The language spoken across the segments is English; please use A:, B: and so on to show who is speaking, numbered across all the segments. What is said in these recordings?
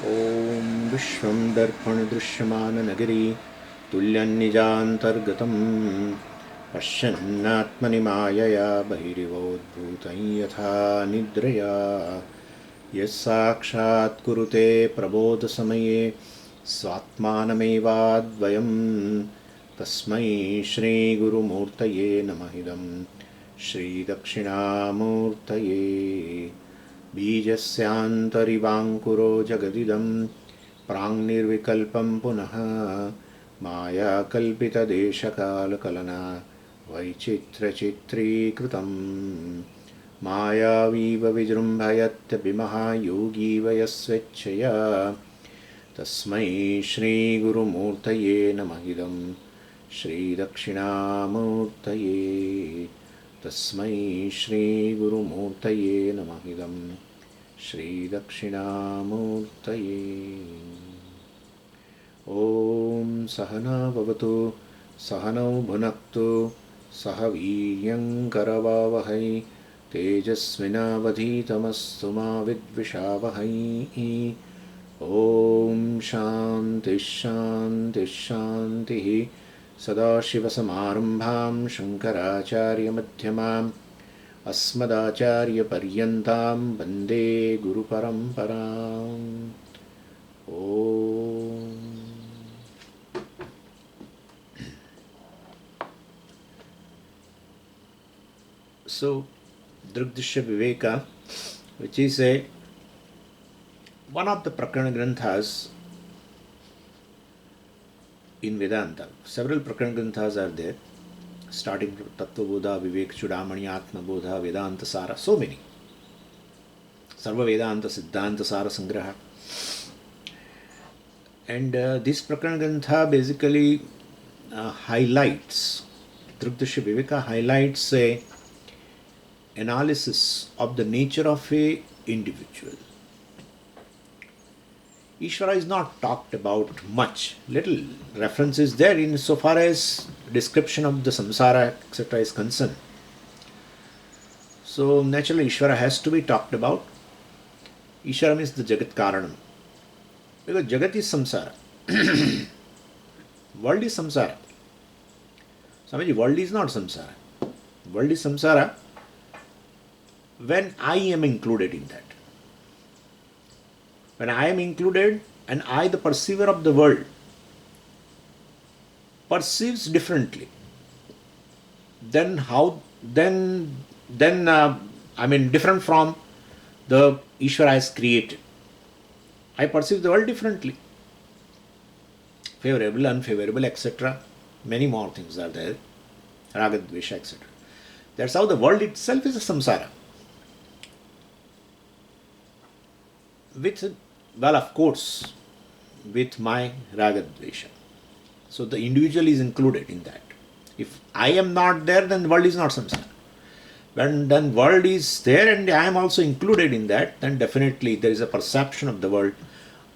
A: ॐ विश्वं दर्पणदृश्यमाननगरी तुल्यन्निजान्तर्गतं पश्यन्नात्मनि मायया बहिरिवोद्भूतं यथा निद्रया यस्साक्षात् कुरुते प्रबोधसमये स्वात्मानमेवाद्वयं तस्मै श्रीगुरुमूर्तये नमः इदं श्रीदक्षिणामूर्तये बीजस्यान्तरिवाङ्कुरो जगदिदं प्राङ्निर्विकल्पं पुनः मायाकल्पितदेशकालकलना वैचित्र्यचित्रीकृतं मायावीव विजृम्भयत्यभिमः योगीव यस्वेच्छया तस्मै श्रीगुरुमूर्तये नमः इदं श्रीदक्षिणामूर्तये तस्मै श्रीगुरुमूर्तये नमः इदं श्रीदक्षिणामूर्तये। ॐ सहना भवतु सहनौ भुनक्तु सह वीर्यङ्करवावहै तेजस्विनावधीतमस्तु मा विद्विषावहै। ॐ शान्तिः शान्तिः शान्तिः। सदाशिवसमारम्भां शङ्कराचार्यमध्यमाम् अस्मदाचार्यपर्यन्तां वन्दे गुरुपरम्पराम्। ॐ So, Drsya Viveka, which is one of the Prakarana Granthas in Vedanta. Several Prakarana Granthas are there, starting from Tattva Bodha, Vivek Chudamani, Atma Bodha, Vedanta Sara, so many. Sarva Vedanta, Siddhanta Sara Sangraha. And this Prakarana Grantha basically highlights, Drsya Viveka highlights a analysis of the nature of a individual. Ishvara is not talked about much. Little reference is there in so far as description of the samsara etc. is concerned. So naturally Ishvara has to be talked about. Ishvara means the Jagat Karanam. Because Jagat is samsara. World is samsara. Swamiji, world is not samsara. World is samsara when I am included in that. When I am included and I, the perceiver of the world, perceives differently, then different from the Ishvara has created. I perceive the world differently. Favorable, unfavorable, etc. Many more things are there. Raga, Dvesha, etc. That's how the world itself is a samsara. With, well, of course, with my raga dvesha. So the individual is included in that. If I am not there, then the world is not samsara. When then world is there and I am also included in that, then definitely there is a perception of the world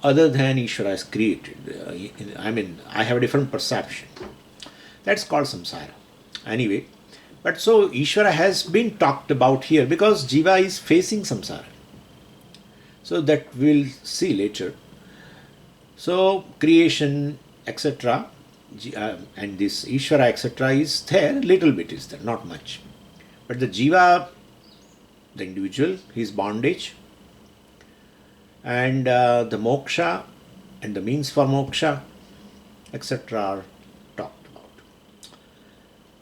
A: other than Ishvara has created. I have a different perception. That's called samsara. Anyway, but so Ishvara has been talked about here because Jiva is facing samsara. So that we'll see later. So creation, etc. And this Ishvara, etc. is there, little bit is there, not much. But the Jiva, the individual, his bondage, and the moksha, and the means for moksha, etc. are talked about.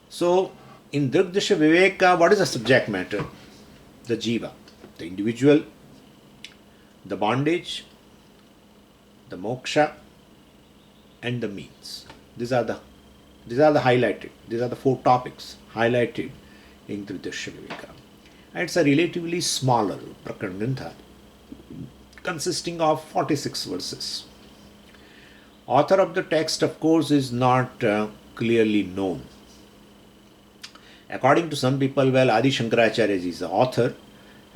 A: So in Drsya Viveka, what is the subject matter? The Jiva, the individual, the bondage, the moksha, and the means. These are the highlighted. These are the 4 topics highlighted in Drsya Viveka. And it's a relatively smaller Prakarana Grantha, consisting of 46 verses. Author of the text, of course, is not clearly known. According to some people, well, Adi Shankaracharya is the author,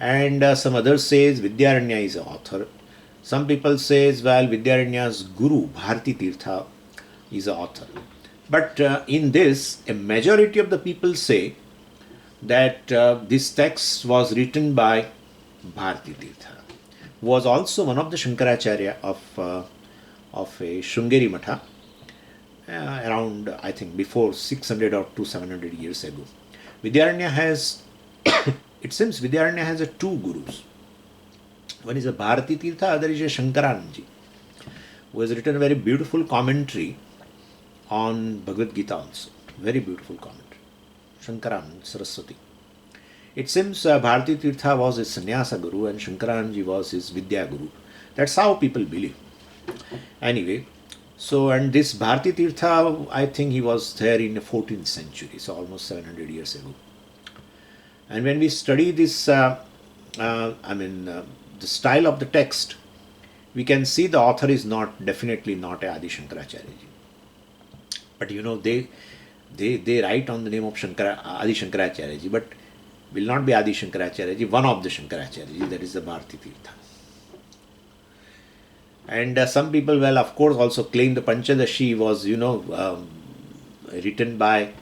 A: and some others says Vidyaranya is the author. Some people says, well, Vidyaranya's guru, Bharati Tirtha, is the author. But in this, a majority of the people say that this text was written by Bharati Tirtha. was also one of the Shankaracharya of a Sringeri Matha, around, I think, before 600 or to 700 years ago. Vidyaranya has, it seems Vidyaranya has two gurus. One is a Bharati Tirtha, other is a Shankaranji, who has written a very beautiful commentary on Bhagavad Gita also. Very beautiful commentary. Shankaran Saraswati. It seems Bharati Tirtha was his sannyasa guru and Shankaranji was his Vidya guru. That's how people believe. Anyway, so, and this Bharati Tirtha, I think he was there in the 14th century, so almost 700 years ago. And when we study this, the style of the text, we can see the author is definitely not a Adi Shankaracharya ji. But they write on the name of Adi Shankaracharya ji, but will not be Adi Shankaracharya ji, one of the Shankaracharya ji, that is the Bharati Tirtha. And some people, well, of course, also claim the Panchadashi was, written by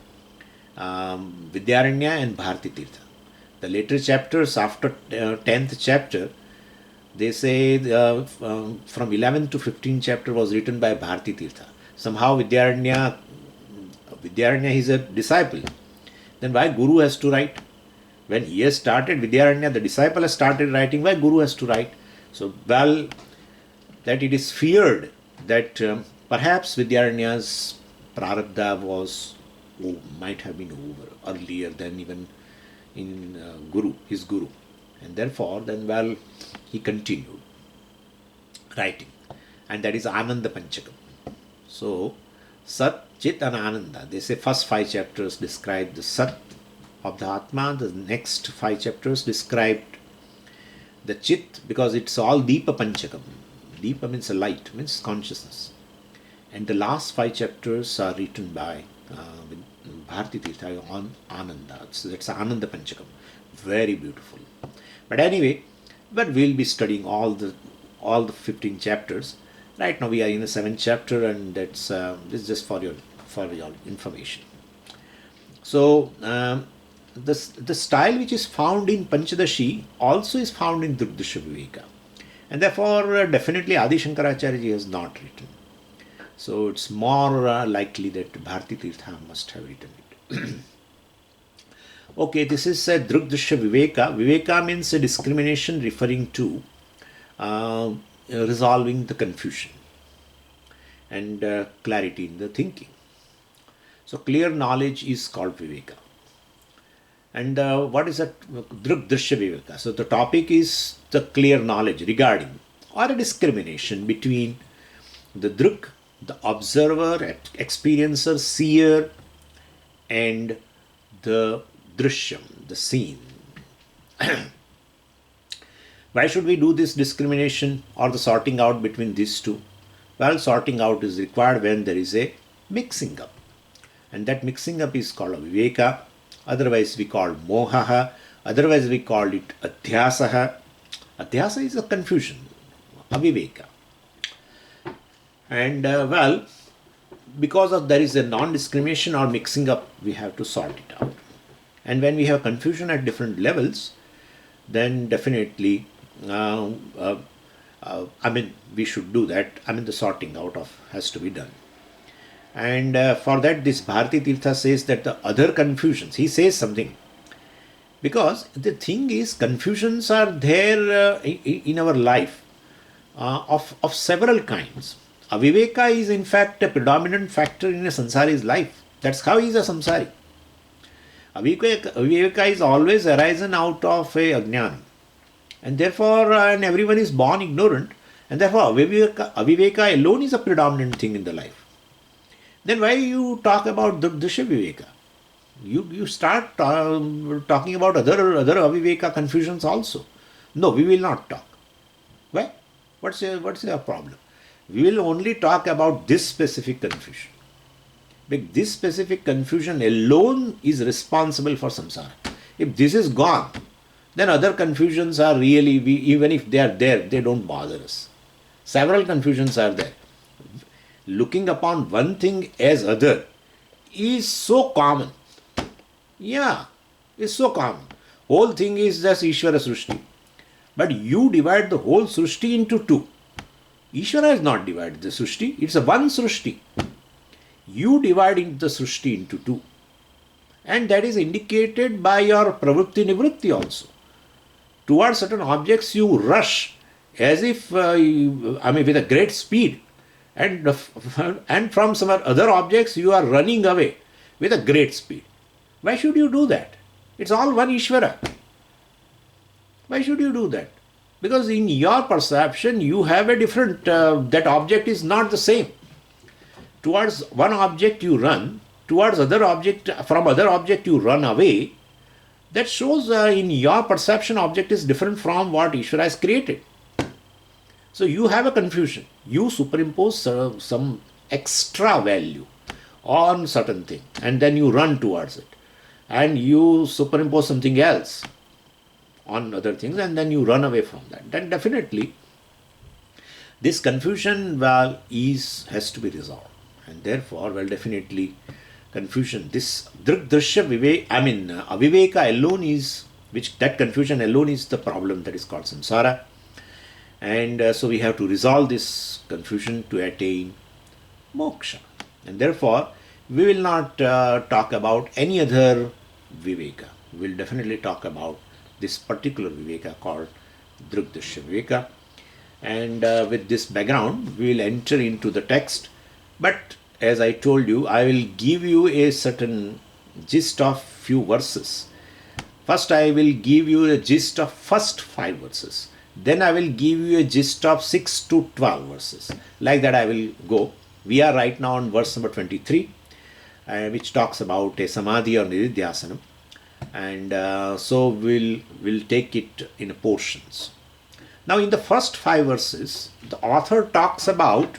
A: Vidyaranya and Bharati Tirtha. The later chapters, after 10th chapter, they say from 11th to 15th chapter was written by Bharati Tirtha. Somehow Vidyaranya is a disciple. Then why Guru has to write? When he has started, Vidyaranya, the disciple has started writing, why Guru has to write? So, well, that it is feared that perhaps Vidyaranya's prarabdha might have been over earlier than even in his Guru. And therefore, then, well, he continued writing. And that is Ananda Panchakam. So, Sat, Chit and Ananda. They say first 5 chapters describe the Sat of the Atma. The next 5 chapters described the Chit, because it's all Deepa Panchakam. Deepa means a light, means consciousness. And the last 5 chapters are written by Bharati Tirtha on Ananda. So that's Ananda Panchakam. Very beautiful. But anyway, we'll be studying all the 15 chapters. Right now we are in the 7th chapter, and that's this is just for your information. So the style which is found in Panchadashi also is found in Drsya Viveka. And therefore, definitely Adi Shankaracharya ji has not written. So it's more likely that Bharati Tirtha must have written it. Okay, this is Drsya Viveka. Viveka means a discrimination referring to resolving the confusion and clarity in the thinking. So clear knowledge is called Viveka. And what is that? Drsya Viveka. So the topic is the clear knowledge regarding or a discrimination between the Drik, the observer, experiencer, seer, and the Drishyam, the scene. Why should we do this discrimination or the sorting out between these two? Well, sorting out is required when there is a mixing up. And that mixing up is called a Viveka. Otherwise we call Mohaha. Otherwise we call it Adhyasaha. Adhyasa is a confusion, Aviveka. And well, because of there is a non-discrimination or mixing up, we have to sort it out. And when we have confusion at different levels, then definitely, we should do that. The sorting out has to be done. And for that, this Bharati Tirtha says that the other confusions, he says something. Because the thing is, confusions are there in our life of several kinds. Aviveka is in fact a predominant factor in a samsari's life. That's how he is a samsari. Aviveka is always arisen out of a ajnana. And therefore, and everyone is born ignorant. And therefore, Aviveka alone is a predominant thing in the life. Then why you talk about Drsya Viveka? You start talking about other Aviveka confusions also. No, we will not talk. Why? What's your problem? We will only talk about this specific confusion. But this specific confusion alone is responsible for samsara. If this is gone, then other confusions are really, even if they are there, they don't bother us. Several confusions are there. Looking upon one thing as other is so common. Yeah, it's so common. Whole thing is just Ishvara Srushti. But you divide the whole Srishti into two. Ishvara has not divided the Srishti, it's a one Srishti. You divide the Srishti into two. And that is indicated by your pravritti nivritti also. Towards certain objects you rush as if, with a great speed. And from some other objects you are running away with a great speed. Why should you do that? It's all one Ishvara. Why should you do that? Because in your perception you have a different, that object is not the same. Towards one object you run, towards other object, from other object you run away. That shows in your perception object is different from what Ishvara has created. So you have a confusion. You superimpose some extra value on certain thing and then you run towards it. And you superimpose something else on other things and then you run away from that. Then definitely this confusion has to be resolved. And therefore, definitely confusion, this Drsya Viveka alone is, that confusion alone is the problem that is called samsara. And so we have to resolve this confusion to attain moksha. And therefore, we will not talk about any other Viveka. We will definitely talk about this particular Viveka called Drsya Viveka. And with this background, we will enter into the text. But as I told you, I will give you a certain gist of few verses. First, I will give you a gist of first 5 verses. Then I will give you a gist of 6 to 12 verses. Like that I will go. We are right now on verse number 23, which talks about a samadhi or nididhyasanam. And so we'll take it in portions. Now in the first 5 verses, the author talks about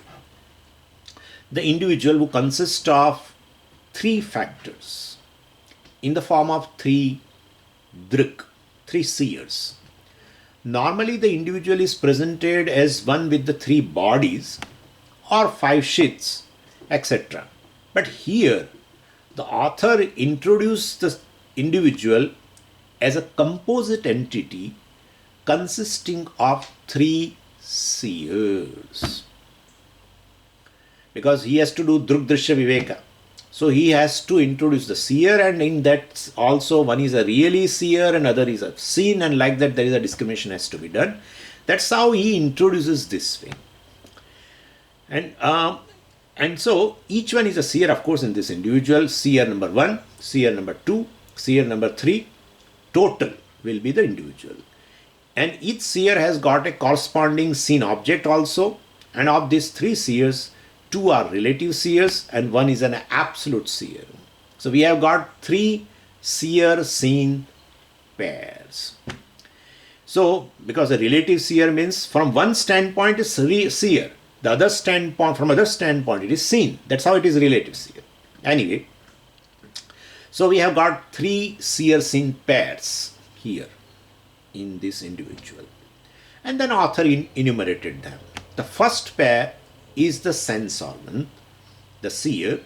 A: the individual who consists of 3 factors in the form of 3 drik, 3 seers. Normally the individual is presented as one with the 3 bodies or 5 shits, etc. But here the author introduced the individual as a composite entity consisting of 3 seers. Because he has to do Drsya Viveka. So he has to introduce the seer, and in that also one is a really seer and other is a seen, and like that there is a discrimination has to be done. That's how he introduces this way. And so each one is a seer, of course, in this individual. Seer number 1, seer number 2, seer number 3, total will be the individual. And each seer has got a corresponding seen object also, and of these 3 seers, 2 are relative seers and 1 is an absolute seer. So we have got 3 seer-seen pairs. So because a relative seer means from one standpoint is seer, the other standpoint, from other standpoint it is seen. That's how it is relative seer. Anyway, so we have got 3 seer-seen pairs here in this individual. And then author enumerated them. The first pair is the sense organ, the seer,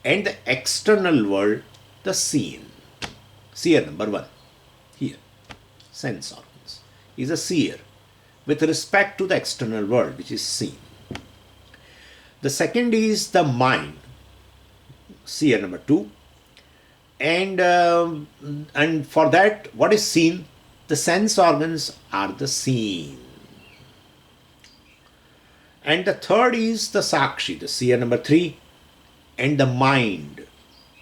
A: and the external world, the seen. Seer number 1 here, sense organs, is a seer with respect to the external world, which is seen. The second is the mind, seer number 2, and for that, what is seen? The sense organs are the seen. And the third is the sakshi, the seer number 3, and the mind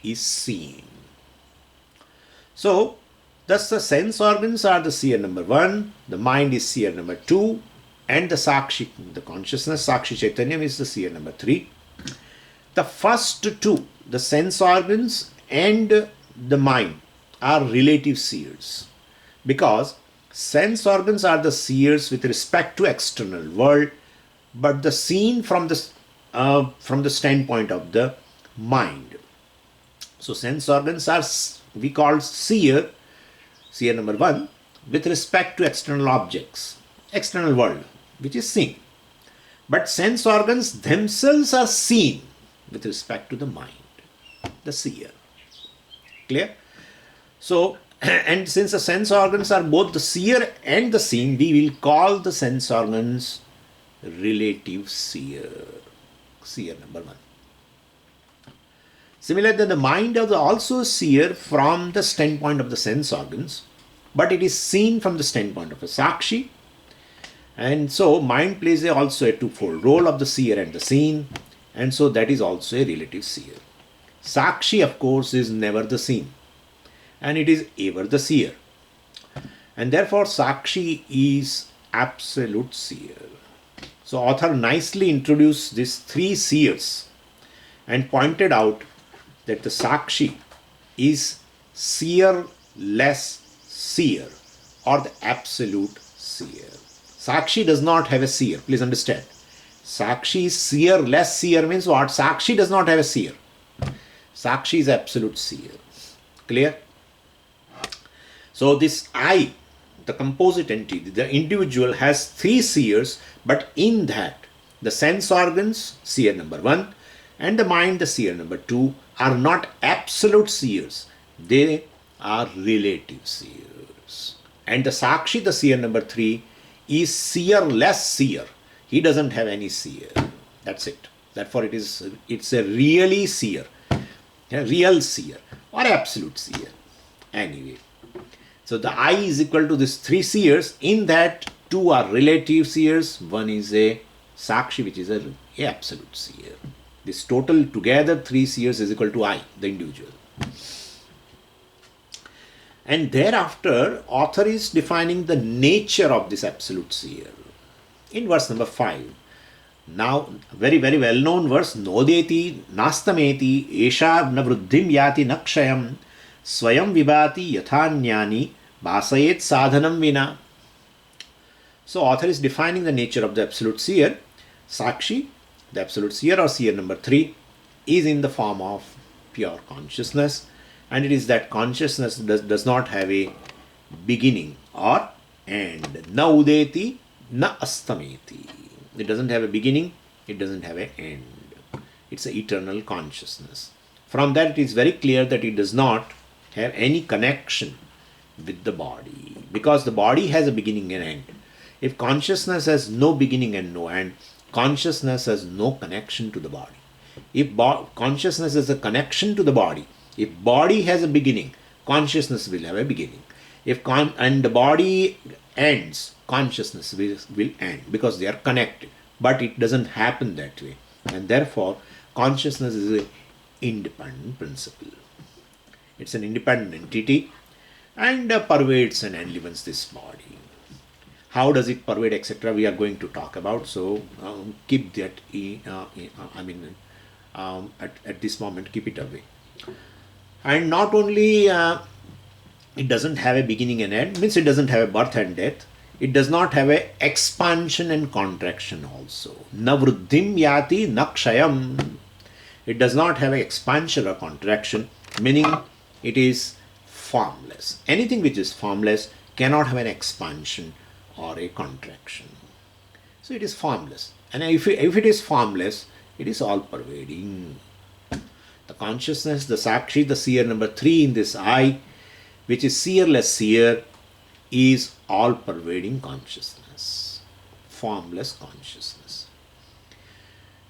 A: is seen. So, thus the sense organs are the seer number 1, the mind is seer number 2, and the sakshi, the consciousness, sakshi chaitanyam, is the seer number 3. The first 2, the sense organs and the mind, are relative seers, because sense organs are the seers with respect to external world, but the seen from the standpoint of the mind. So sense organs are, we call seer number 1, with respect to external objects, external world, which is seen. But sense organs themselves are seen with respect to the mind, the seer. Clear? So And since the sense organs are both the seer and the seen, we will call the sense organs relative seer. Seer number one. Similarly, the mind is also seer from the standpoint of the sense organs, but it is seen from the standpoint of a sakshi. And so mind plays also a twofold role of the seer and the seen, and so that is also a relative seer. Sakshi, of course, is never the seen, and it is ever the seer. And therefore, Sakshi is absolute seer. So, author nicely introduced these three seers and pointed out that the Sakshi is seer-less seer, or the absolute seer. Sakshi does not have a seer. Please understand. Sakshi is seer-less seer means what? Sakshi does not have a seer. Sakshi is absolute seer. Clear? So this I, the composite entity, the individual has three seers, but in that the sense organs, seer number one, and the mind, the seer number two, are not absolute seers. They are relative seers. And the Sakshi, the seer number three, is seer-less seer. He doesn't have any seer. That's it. Therefore, it's a really seer, a real seer, or absolute seer. Anyway, so the I is equal to these three seers. In that, two are relative seers. One is a Sakshi, which is a absolute seer. This total together, three seers is equal to I, the individual. And thereafter, author is defining the nature of this absolute seer. In verse number 5, now very, very well-known verse, Nodeti nastameti esha na vruddhim yati nakshayam swayam vibhati yathanyani vasayet sadhanam vina. So author is defining the nature of the absolute seer. Sakshi, the absolute seer or seer number 3, is in the form of pure consciousness, and it is that consciousness does not have a beginning or end. Na udeti, na astameti. It doesn't have a beginning, it doesn't have an end. It's an eternal consciousness. From that it is very clear that it does not have any connection with the body, because the body has a beginning and end. If consciousness has no beginning and no end, consciousness has no connection to the body. If consciousness has a connection to the body, if body has a beginning, consciousness will have a beginning. And the body ends, consciousness will end, because they are connected. But it doesn't happen that way. And therefore, consciousness is an independent principle. It's an independent entity and pervades and enlivens this body. How does it pervade, etc., we are going to talk about. So keep that, at this moment, keep it away. And not only it doesn't have a beginning and end, means it doesn't have a birth and death, it does not have a expansion and contraction also. Na vruddhim yati nakshayam. It does not have an expansion or contraction, meaning it is formless. Anything which is formless cannot have an expansion or a contraction. So it is formless. And if it is formless, it is all pervading. The consciousness, the Sakshi, the seer number 3 in this I, which is seerless seer, is all pervading consciousness, formless consciousness.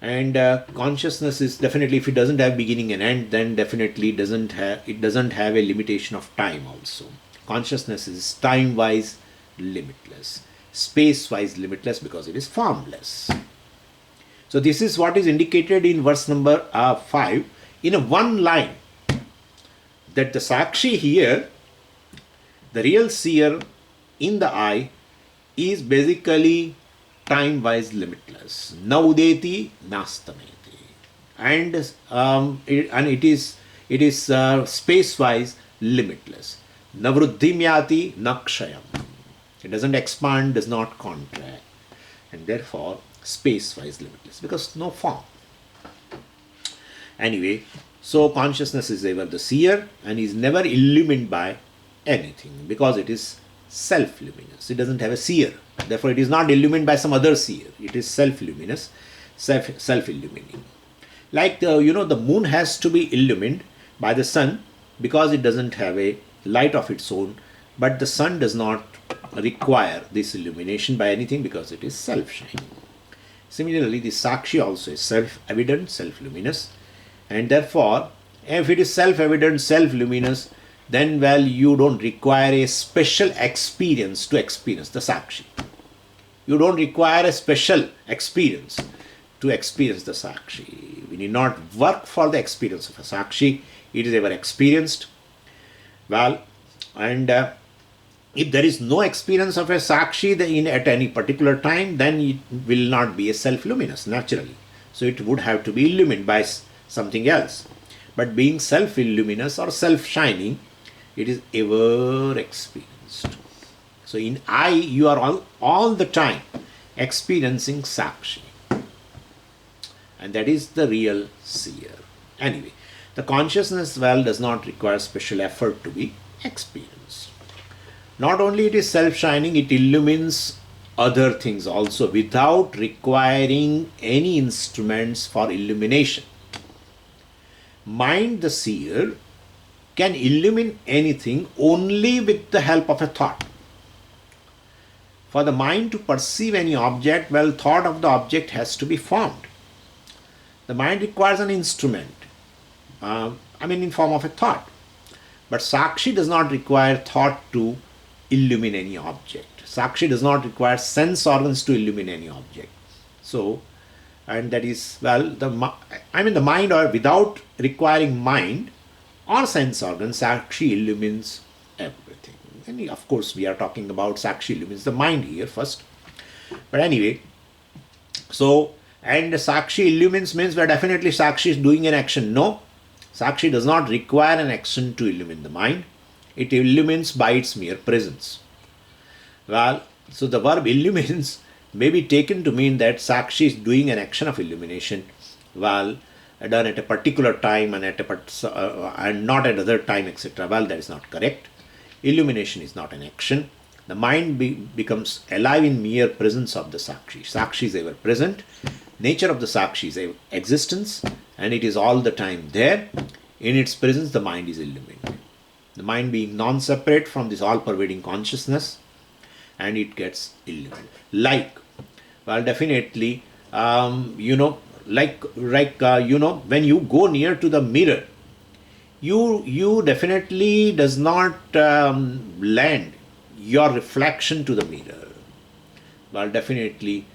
A: And consciousness is definitely, if it doesn't have beginning and end, then definitely it doesn't have a limitation of time also. Consciousness is time-wise limitless, space-wise limitless, because it is formless. So this is what is indicated in verse number 5 in a one line, that the Sakshi here, the real seer in the I, is basically time-wise limitless. Na udeti nastameti. And it is space-wise limitless. Na vruddhim yati nakshayam. It doesn't expand, does not contract, and therefore space-wise limitless, because no form. Anyway, so consciousness is ever the seer and is never illumined by anything, because it is self-luminous. It doesn't have a seer. Therefore, it is not illumined by some other seer. It is self-luminous, self-illumining. Like the moon has to be illumined by the sun, because it doesn't have a light of its own, but the sun does not require this illumination by anything because it is self-shining. Similarly, the Sakshi also is self-evident, self-luminous, and therefore, if it is self-evident, self-luminous, then, well, you don't require a special experience to experience the Sakshi. You don't require a special experience to experience the Sakshi. We need not work for the experience of a Sakshi. It is ever experienced. Well, and if there is no experience of a Sakshi at any particular time, then it will not be a self-luminous, naturally. So it would have to be illumined by something else. But being self-luminous or self-shining, it is ever experienced. So in I, you are all the time experiencing Sakshi. And that is the real seer. Anyway, the consciousness well does not require special effort to be experienced. Not only it is self-shining, it illumines other things also without requiring any instruments for illumination. Mind, the seer, can illumine anything only with the help of a thought. For the mind to perceive any object, well, thought of the object has to be formed. The mind requires an instrument, in form of a thought. But Sakshi does not require thought to illumine any object. Sakshi does not require sense organs to illumine any object. So, and that is, well, the mind, or without requiring mind or sense organs, Sakshi illumines everything. And of course, we are talking about Sakshi illumines the mind here first. But anyway, so, and Sakshi illumines means where definitely Sakshi is doing an action. No, Sakshi does not require an action to illumine the mind. It illumines by its mere presence. Well, so the verb illumines may be taken to mean that Sakshi is doing an action of illumination, well, done at a particular time and and not at other time, etc. Well, that is not correct. Illumination is not an action. The mind becomes alive in mere presence of the Sakshi. Sakshi is ever present. Nature of the Sakshi is existence, and it is all the time there. In its presence, the mind is illumined. The mind being non-separate from this all-pervading consciousness, and it gets illumined. Definitely, when you go near to the mirror, you definitely does not lend your reflection to the mirror. Well, definitely,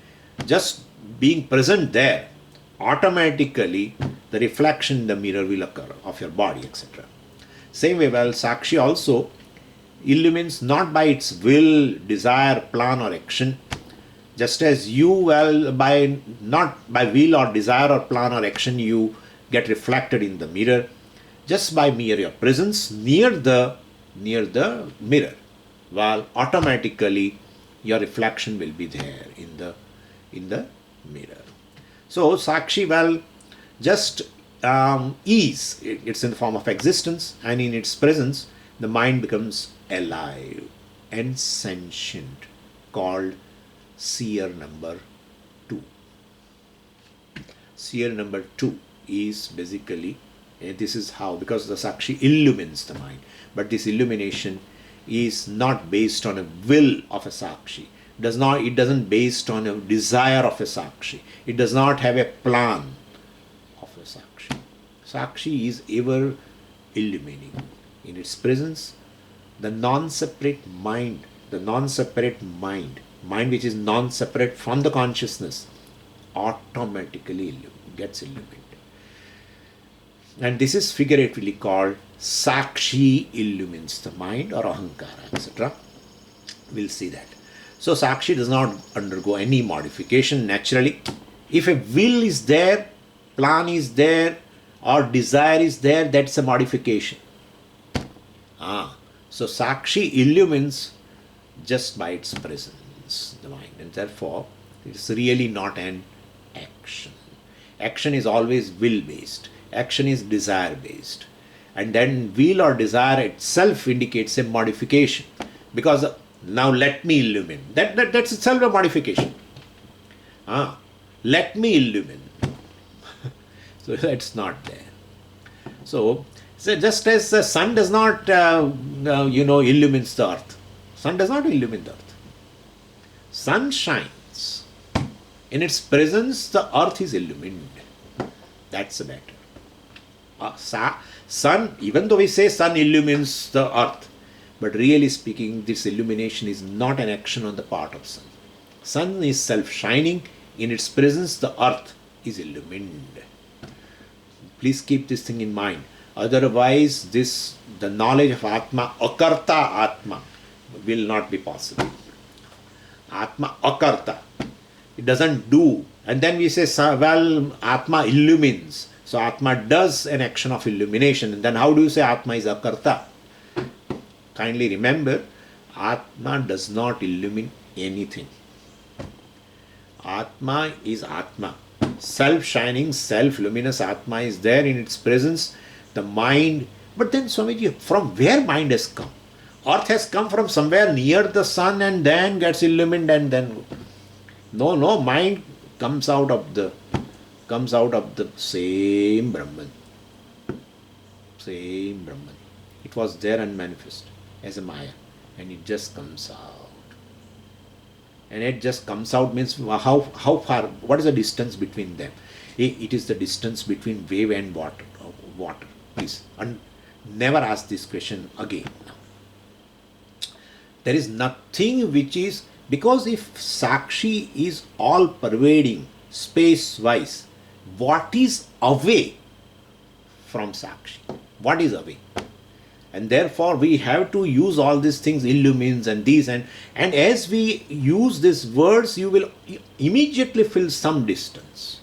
A: just being present there, automatically the reflection in the mirror will occur of your body, etc. Same way, well, Sakshi also illumines not by its will, desire, plan or action, just as you, well, not by will or desire or plan or action, you get reflected in the mirror, just by mere your presence near the mirror. Well, automatically your reflection will be there in the mirror. So Sakshi, well, just it's in the form of existence, and in its presence the mind becomes alive and sentient, called seer number 2. Seer number 2 is basically, this is how, because the Sakshi illumines the mind, but this illumination is not based on a will of a Sakshi. It doesn't based on a desire of a Sakshi. It does not have a plan of a Sakshi. Sakshi is ever illumining. In its presence, the non-separate mind which is non-separate from the consciousness, automatically gets illuminated. And this is figuratively called Sakshi illumines the mind, or Ahankara, etc. We'll see that. So Sakshi does not undergo any modification naturally. If a will is there, plan is there, or desire is there, that's a modification. So Sakshi illumines just by its presence, the mind, and therefore it's really not an action. Action is always will-based. Action is desire-based. And then will or desire itself indicates a modification. Because now let me illumine. That's itself a modification. Let me illumine. So that's not there. So So just as the sun does not, illumines the earth. Sun does not illumine the earth. Sun shines. In its presence, the earth is illumined. That's the matter. Sun, even though we say sun illumines the earth, but really speaking, this illumination is not an action on the part of sun. Sun is self-shining. In its presence, the earth is illumined. Please keep this thing in mind. Otherwise, the knowledge of Atma, Akarta Atma, will not be possible. Atma Akarta. It doesn't do. And then we say, well, Atma illumines. So Atma does an action of illumination. And then how do you say Atma is Akarta? Kindly remember, Atma does not illumine anything. Atma is Atma. Self-shining, self-luminous Atma is there in its presence. The mind, but then Swamiji, from where mind has come? Earth has come from somewhere near the sun and then gets illumined and then... No, mind comes out of the same Brahman. Same Brahman. It was there unmanifest as a Maya, and it just comes out. And it just comes out means how far, what is the distance between them? It is the distance between wave and water. Please, and never ask this question again. There is nothing which is, because if Sakshi is all pervading, space-wise, what is away from Sakshi? What is away? And therefore we have to use all these things, illumines and these, and as we use these words, you will immediately feel some distance.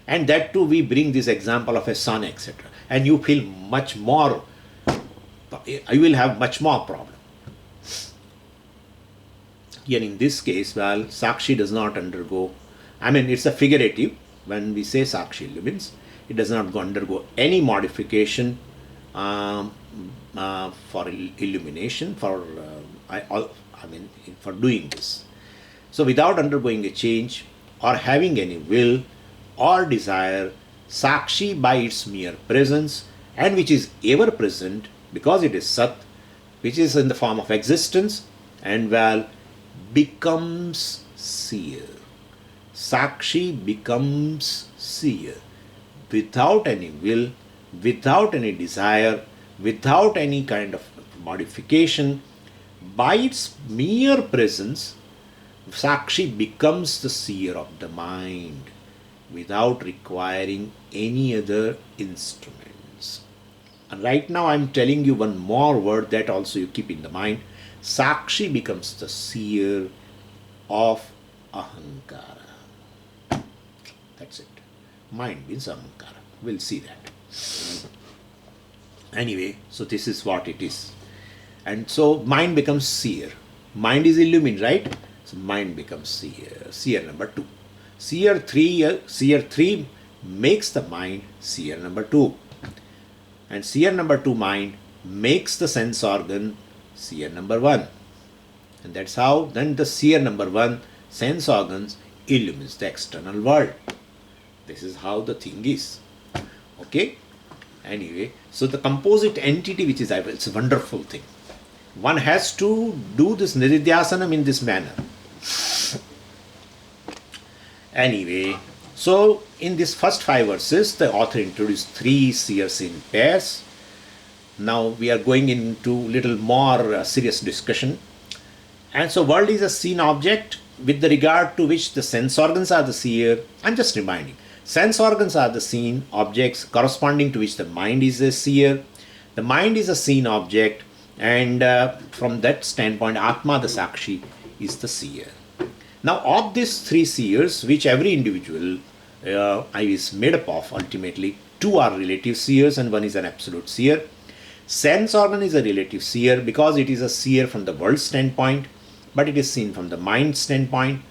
A: And that too we bring this example of a sun, etc. And you feel much more, you will have much more problem. Here in this case, well, Sakshi does not undergo, it's a figurative. When we say Sakshi illumines, it does not undergo any modification for illumination, for doing this. So without undergoing a change or having any will or desire, Sakshi by its mere presence, and which is ever present because it is Sat, which is in the form of existence, and well, becomes seer. Sakshi becomes seer without any will, without any desire, without any kind of modification. By its mere presence, Sakshi becomes the seer of the mind without requiring any other instruments. And right now I am telling you one more word that also you keep in the mind. Sakshi becomes the seer of Ahankara. That's it. Mind means Ahankara. We'll see that. Anyway, so this is what it is. And so mind becomes seer. Mind is illumined, right? So mind becomes seer. Seer number 2. Seer 3 makes the mind seer number 2. And seer number 2 mind makes the sense organ seer number 1. And that's how then the seer number 1 sense organs illumines the external world. This is how the thing is. Okay? Anyway, so the composite entity which is it's a wonderful thing. One has to do this Nididhyasanam in this manner. Anyway, so in these first 5 verses, the author introduced 3 seers in pairs. Now we are going into little more serious discussion. And so world is a seen object with the regard to which the sense organs are the seer. I'm just reminding. Sense organs are the seen objects corresponding to which the mind is a seer. The mind is a seen object, and from that standpoint, Atma, the Sakshi, is the seer. Now, of these 3 seers, which every individual is made up of, ultimately, 2 are relative seers and 1 is an absolute seer. Sense organ is a relative seer because it is a seer from the world standpoint, but it is seen from the mind standpoint.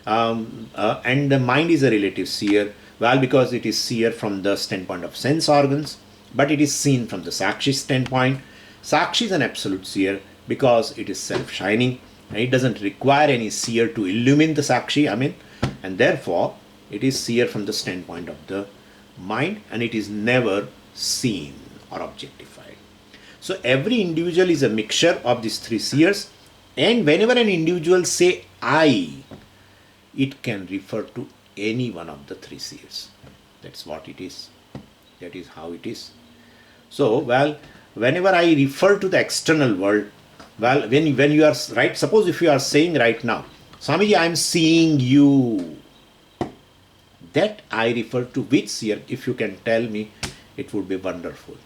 A: And the mind is a relative seer, well, because it is seer from the standpoint of sense organs, but it is seen from the Sakshi standpoint. Sakshi is an absolute seer because it is self-shining, and it doesn't require any seer to illumine the Sakshi, and therefore it is seer from the standpoint of the mind, and it is never seen. or objectified. So every individual is a mixture of these three seers, and whenever an individual say I, it can refer to any one of the three seers. That's what it is. That is how it is. So, well, whenever I refer to the external world, well, when you are right, suppose if you are saying right now, Swamiji, I am seeing you. That I refer to which seer? If you can tell me, it would be wonderful.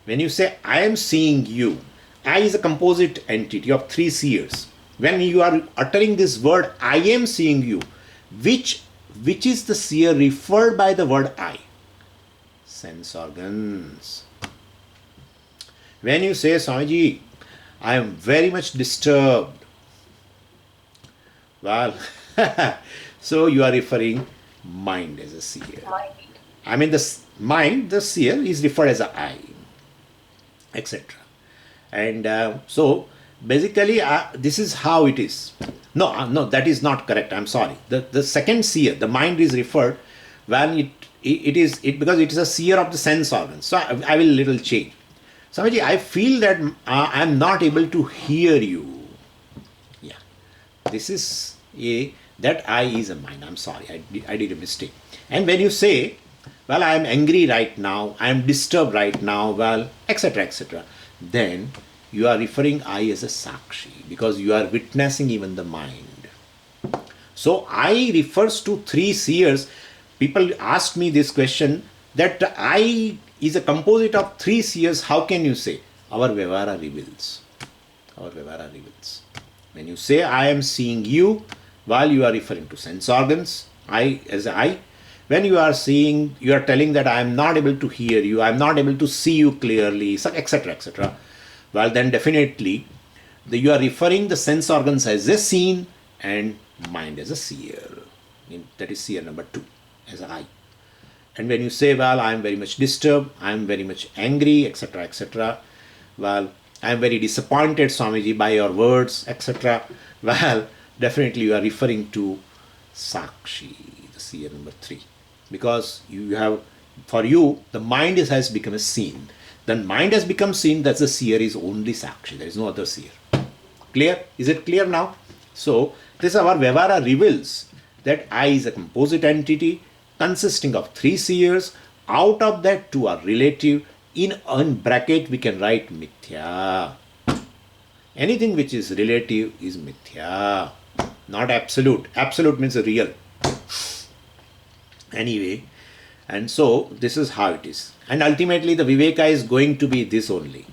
A: When you say I am seeing you, I is a composite entity of three seers. When you are uttering this word, I am seeing you, which is the seer referred by the word I? Sense organs. When you say, Swamiji, I am very much disturbed, well, so you are referring mind as a seer. I mean, the mind, the seer, is referred as a I, etc. And so, basically, this is how it is. No, that is not correct. I'm sorry. The second seer, the mind, is referred when because it is a seer of the sense organs. So I will little change. Swamiji, I feel that I'm not able to hear you. Yeah, this is that I is a mind. I'm sorry, I did a mistake. And when you say, well, I am angry right now, I am disturbed right now, well, etc., etc., then you are referring I as a Sakshi, because you are witnessing even the mind. So I refers to three seers. People ask me this question, that I is a composite of three seers. How can you say? Our Vyavahara reveals. Our Vyavahara reveals. When you say I am seeing you, while you are referring to sense organs, I as I. When you are seeing, you are telling that I am not able to hear you, I am not able to see you clearly, etc., etc. Well, then definitely you are referring the sense organs as a seen and mind as a seer. That is seer number 2, as I. And when you say, well, I am very much disturbed, I am very much angry, etc., etc., well, I am very disappointed, Swamiji, by your words, etc., well, definitely you are referring to Sakshi, the seer number 3. Because you have, for you, the mind has become a seen. Then mind has become seen, that the seer is only Sakshi, there is no other seer. Clear? Is it clear now? So, this our Vyavahara reveals that I is a composite entity consisting of 3 seers. Out of that, 2 are relative. In bracket, we can write mithya. Anything which is relative is mithya, not absolute. Absolute means real. Anyway, and so this is how it is. And ultimately, the Viveka is going to be this only,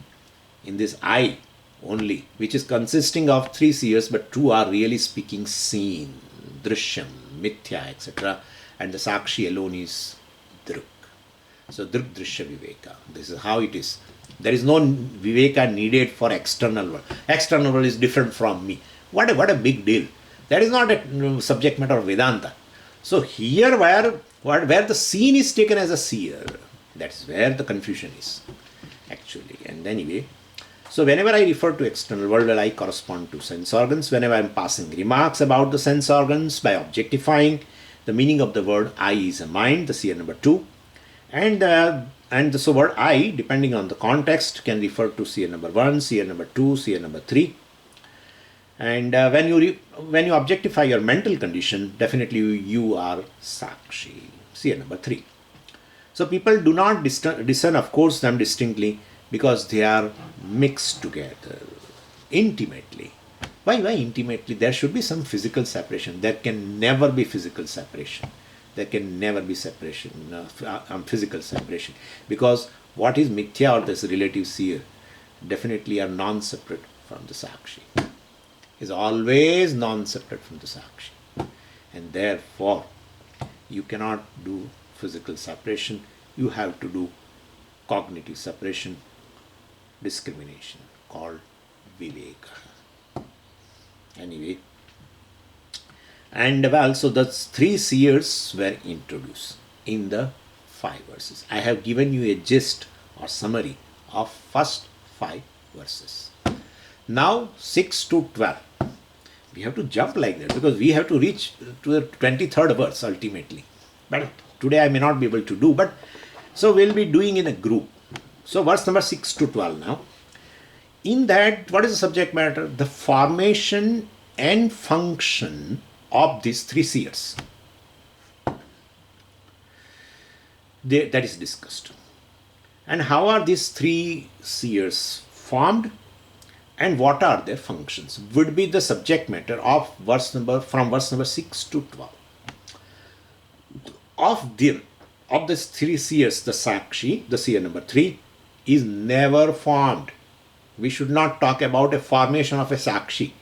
A: in this I only, which is consisting of 3 seers, but 2 are really speaking seen, Drsya, mithya, etc. And the Sakshi alone is Druk. So Druk, Drsya, Viveka. This is how it is. There is no Viveka needed for external world. External world is different from me. What a big deal. That is not a subject matter of Vedanta. So here where the seen is taken as a seer, that's where the confusion is, actually. And anyway, so whenever I refer to external world, well, I correspond to sense organs. Whenever I am passing remarks about the sense organs by objectifying, the meaning of the word I is a mind, the seer number 2. And the word I, depending on the context, can refer to seer number 1, seer number 2, seer number 3. And when you objectify your mental condition, definitely you are Sakshi, seer number 3. So people do not discern, of course, them distinctly, because they are mixed together intimately. Why intimately? There should be some physical separation. There can never be physical separation. There can never be separation, physical separation. Because what is mithya or this relative seer definitely are non-separate from the Sakshi. Is always non-separate from the Sakshi. And therefore, you cannot do physical separation. You have to do cognitive separation, discrimination, called Viveka. Anyway, and also the 3 seers were introduced in the 5 verses. I have given you a gist or summary of first 5 verses. Now 6 to 12. We have to jump like that because we have to reach to the 23rd verse ultimately. But today I may not be able to do. But so we'll be doing in a group. So verse number 6 to 12 now. In that, what is the subject matter? The formation and function of these three seers. That is discussed. And how are these three seers formed? And what are their functions? Would be the subject matter of verse number 6 to 12. Of these three seers, the Sakshi, the seer number 3, is never formed. We should not talk about a formation of a Sakshi.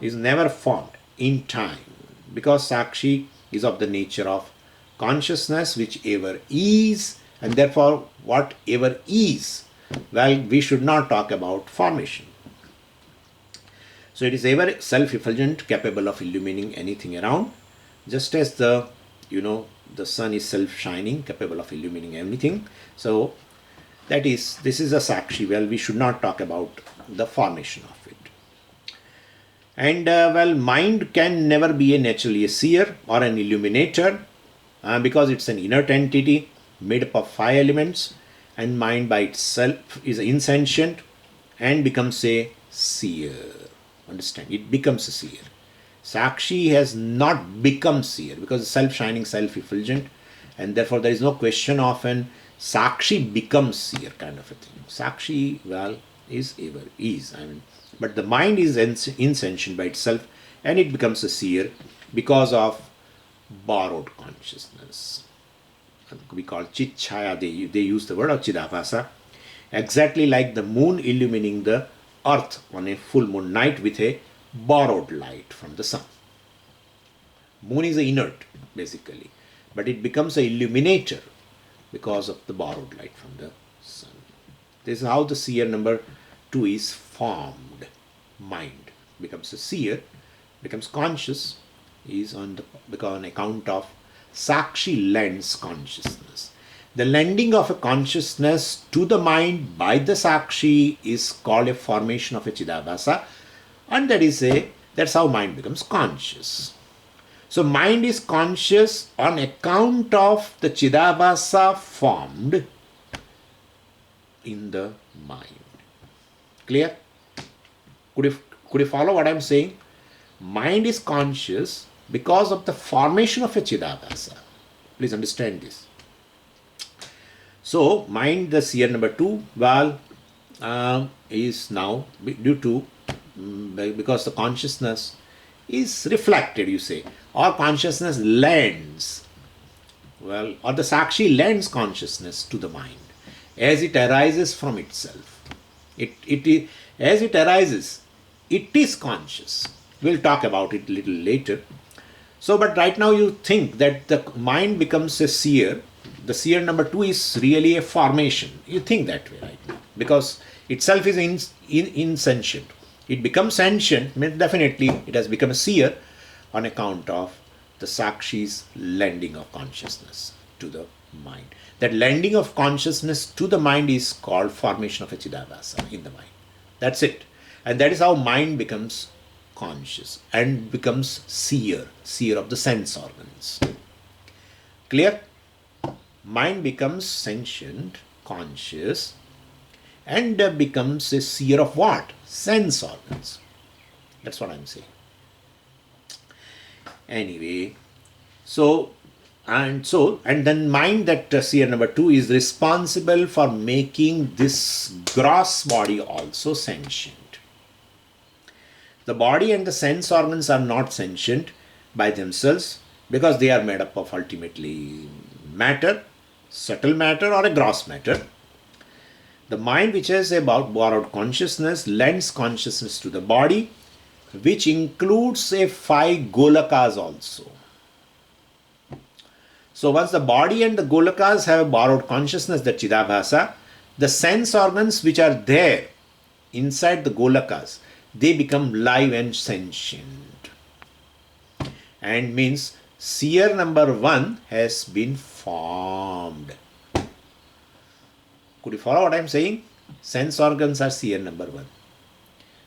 A: Is never formed in time, because Sakshi is of the nature of consciousness which ever is, and therefore whatever is, well, we should not talk about formation. So it is ever self-effulgent, capable of illumining anything around, just as the sun is self-shining, capable of illumining anything. So this is a Sakshi. Well, we should not talk about the formation of it. And mind can never be naturally a seer or an illuminator, because it's an inert entity made up of 5 elements, and mind by itself is insentient and becomes a seer. Understand? It becomes a seer. Sakshi has not become seer because it's self-shining, self-effulgent, and therefore there is no question of an Sakshi becomes seer kind of a thing. Sakshi, well, is ever is. But the mind is insentient by itself, and it becomes a seer because of borrowed consciousness. We call Chit Chaya, they use the word of Chidabhasa, exactly like the moon illumining the earth on a full moon night with a borrowed light from the sun. Moon is inert, basically, but it becomes an illuminator because of the borrowed light from the sun. This is how the seer number 2 is formed. Mind becomes a seer, becomes conscious, is on account of Sakshi lends consciousness. The lending of a consciousness to the mind by the Sakshi is called a formation of a Chidabhasa, and that's how mind becomes conscious. So mind is conscious on account of the Chidabhasa formed in the mind. Clear? Could you follow what I am saying? Mind is conscious because of the formation of a Chidabhasa. Please understand this. So mind, the seer number 2, well, is now due to because the consciousness is reflected, you say, or consciousness lends, well, or the Sakshi lends consciousness to the mind as it arises from itself. As it arises, it is conscious. We'll talk about it a little later. So, but right now you think that the mind becomes a seer. The seer number 2 is really a formation. You think that way right now, because itself is insentient. It becomes sentient, means definitely it has become a seer on account of the Sakshi's lending of consciousness to the mind. That lending of consciousness to the mind is called formation of a Chidabhasa in the mind. That's it. And that is how mind becomes conscious and becomes seer of the sense organs. Clear? Mind becomes sentient, conscious, and becomes a seer of what? Sense organs. That's what I'm saying. Anyway, and then mind, that seer number 2, is responsible for making this gross body also sentient. The body and the sense organs are not sentient by themselves because they are made up of ultimately matter, subtle matter or a gross matter. The mind, which has a borrowed consciousness, lends consciousness to the body, which includes a 5 golakas also. So once the body and the golakas have a borrowed consciousness, the Chidabhasa, the sense organs which are there inside the golakas, they become live and sentient. And means seer number 1 has been formed. Could you follow what I am saying? Sense organs are seer number 1.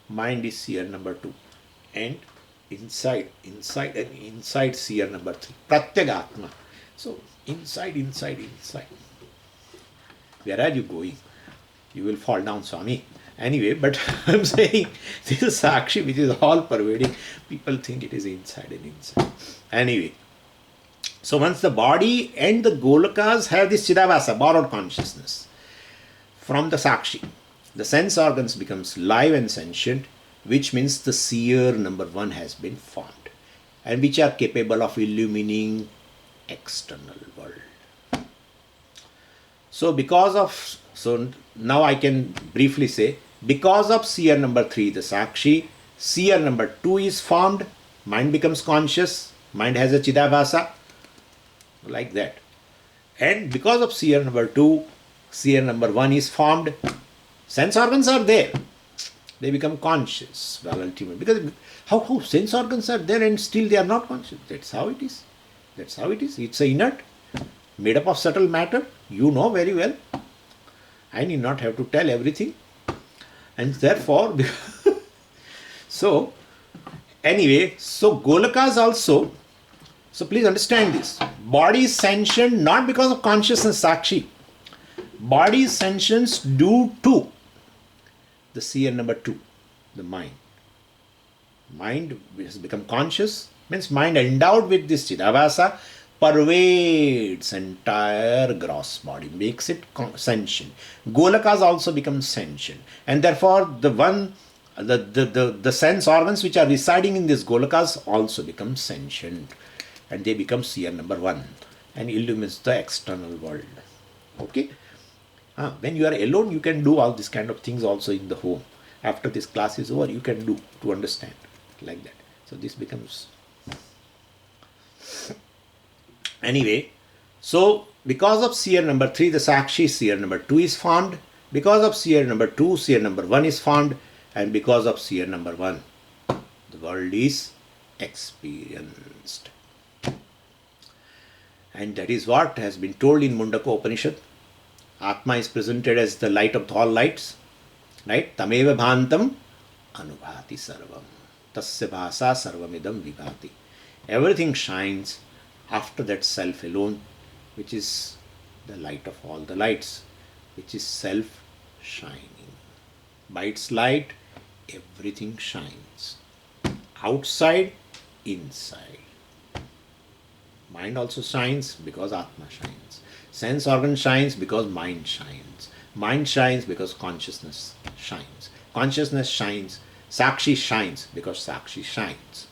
A: Mind is seer number 2. And inside seer number 3. Pratyagatma. So inside. Where are you going? You will fall down, Swami. Anyway, but I'm saying this is Sakshi, which is all pervading. People think it is inside and inside. Anyway, so once the body and the Golokas have this Chidavasa, borrowed consciousness, from the Sakshi, the sense organs becomes live and sentient, which means the seer number one has been formed, and which are capable of illumining external world. So now I can briefly say, because of seer number 3, the Sakshi, seer number 2 is formed, mind becomes conscious, mind has a Chidavasa, like that. And because of seer number 2, seer number 1 is formed, sense organs are there, they become conscious. Well, ultimately, because how sense organs are there and still they are not conscious? That's how it is. That's how it is. It's a inert, made up of subtle matter. You know very well. I need not have to tell everything. And therefore, so anyway, so Golakas also, so please understand this. Body is sentient not because of consciousness, Sakshi. Body is sentient due to the seer number 2, the mind. Mind has become conscious, means mind endowed with this Chidavasa pervades entire gross body, makes it sentient. Golakas also become sentient, and therefore the sense organs which are residing in this Golakas also become sentient, and they become seer number 1 and illumines the external world. Okay. When you are alone, you can do all these kind of things also in the home. After this class is over, you can do to understand like that. So this becomes anyway. So because of seer number 3, the Sakshi, seer number 2 is formed. Because of seer number 2, seer number 1 is formed, and because of seer number 1, the world is experienced. And that is what has been told in Mundaka Upanishad. Atma is presented as the light of all lights, right? Tameva bhantam anubhati sarvam. Tasya bhasa sarvamidam vibhati. Everything shines after that self alone, which is the light of all the lights, which is self shining. By its light, everything shines. Outside, inside. Mind also shines because Atma shines. Sense organ shines because mind shines. Mind shines because consciousness shines. Consciousness shines. Sakshi shines because Sakshi shines.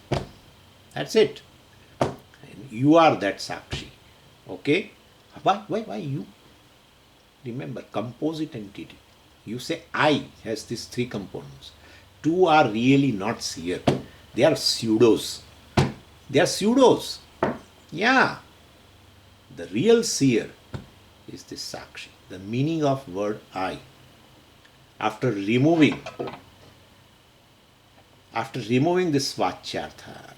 A: That's it. And you are that Sakshi. Okay? Why you? Remember, composite entity. You say I has these 3 components. 2 are really not seer. They are pseudos. They are pseudos. Yeah. The real seer is this Sakshi. The meaning of word I. After removing this Vachyartha,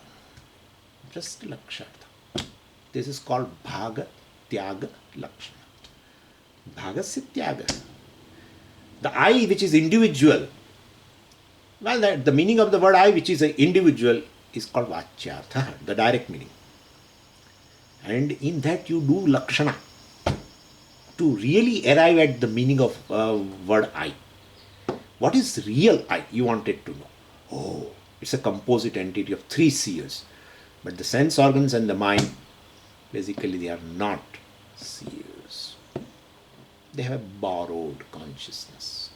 A: just Lakshartha. This is called Bhaga Tyaga Lakshana. Bhagasya Tyaga. The I which is individual. Well, the meaning of the word I which is an individual is called Vachyartha, the direct meaning. And in that you do Lakshana to really arrive at the meaning of word I. What is real I? You wanted to know. Oh, it's a composite entity of 3 seers. But the sense organs and the mind, basically they are not seers. They have a borrowed consciousness.